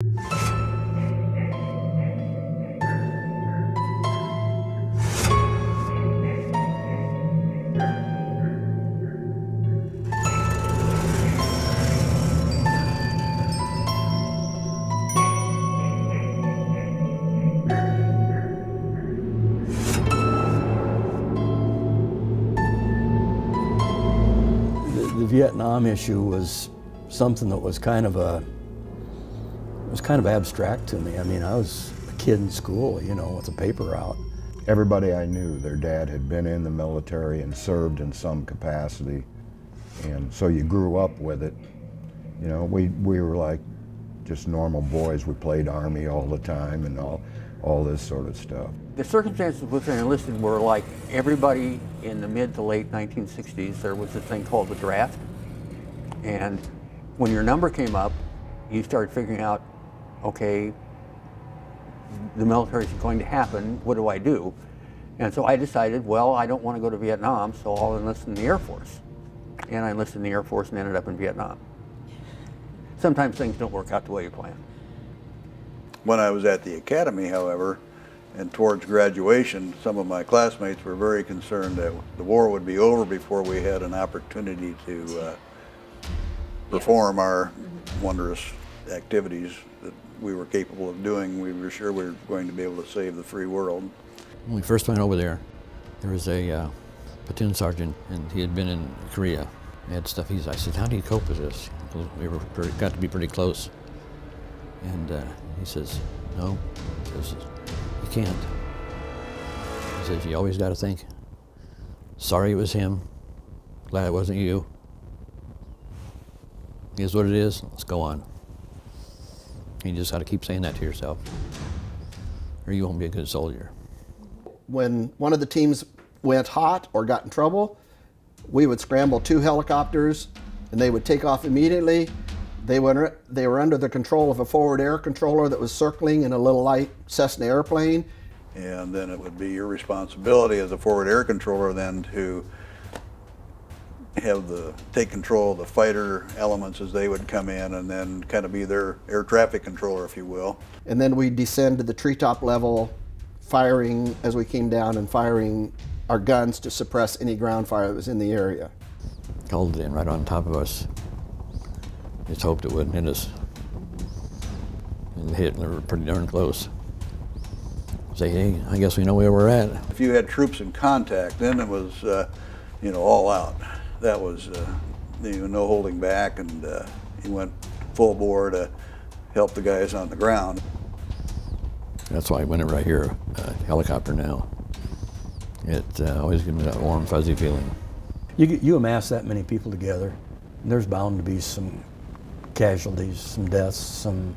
The Vietnam issue was something that was kind of abstract to me. I mean, I was a kid in school, you know, with a paper out. Everybody I knew, their dad had been in the military and served in some capacity, and so you grew up with it. You know, we were like just normal boys. We played Army all the time and all this sort of stuff. The circumstances with I enlisted were like everybody in the mid to late 1960s. There was a thing called the draft, and when your number came up, you started figuring out, okay, the military is going to happen, what do I do? And so I decided, well, I don't want to go to Vietnam, so I'll enlist in the Air Force. And I enlisted in the Air Force and ended up in Vietnam. Sometimes things don't work out the way you plan. When I was at the academy, however, and towards graduation, some of my classmates were very concerned that the war would be over before we had an opportunity to perform our wondrous activities that we were capable of doing. We were sure we were going to be able to save the free world. When we first went over there was a platoon sergeant, and he had been in Korea. He had stuff. I said, "How do you cope with this?" We got to be pretty close. And he says, "No," he says, "You can't." He says, "You always got to think, sorry it was him, glad it wasn't you. It is what it is, let's go on." You just got to keep saying that to yourself, or you won't be a good soldier. When one of the teams went hot or got in trouble, we would scramble 2 helicopters and they would take off immediately. They were under the control of a forward air controller that was circling in a little light Cessna airplane. And then it would be your responsibility as a forward air controller then to take control of the fighter elements as they would come in, and then kind of be their air traffic controller, if you will. And then we'd descend to the treetop level, firing as we came down and firing our guns to suppress any ground fire that was in the area. Called it in right on top of us. Just hoped it wouldn't hit us. And it hit, and we were pretty darn close. Say, hey, I guess we know where we're at. If you had troops in contact, then it was, you know, all out. That was, no holding back, and he went full bore to help the guys on the ground. That's why I went it right here, helicopter now. It always gives me that warm, fuzzy feeling. You amass that many people together, and there's bound to be some casualties, some deaths, some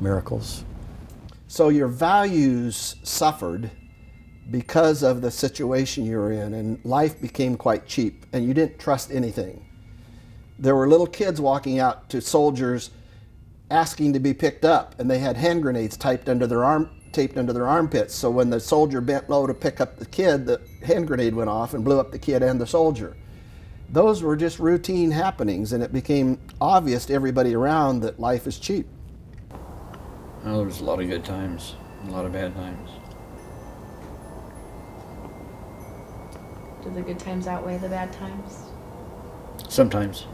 miracles. So your values suffered because of the situation you were in, and life became quite cheap, and you didn't trust anything. There were little kids walking out to soldiers asking to be picked up, and they had hand grenades taped under their armpits, so when the soldier bent low to pick up the kid, the hand grenade went off and blew up the kid and the soldier. Those were just routine happenings, and it became obvious to everybody around that life is cheap. Well, there was a lot of good times, a lot of bad times. Do the good times outweigh the bad times? Sometimes.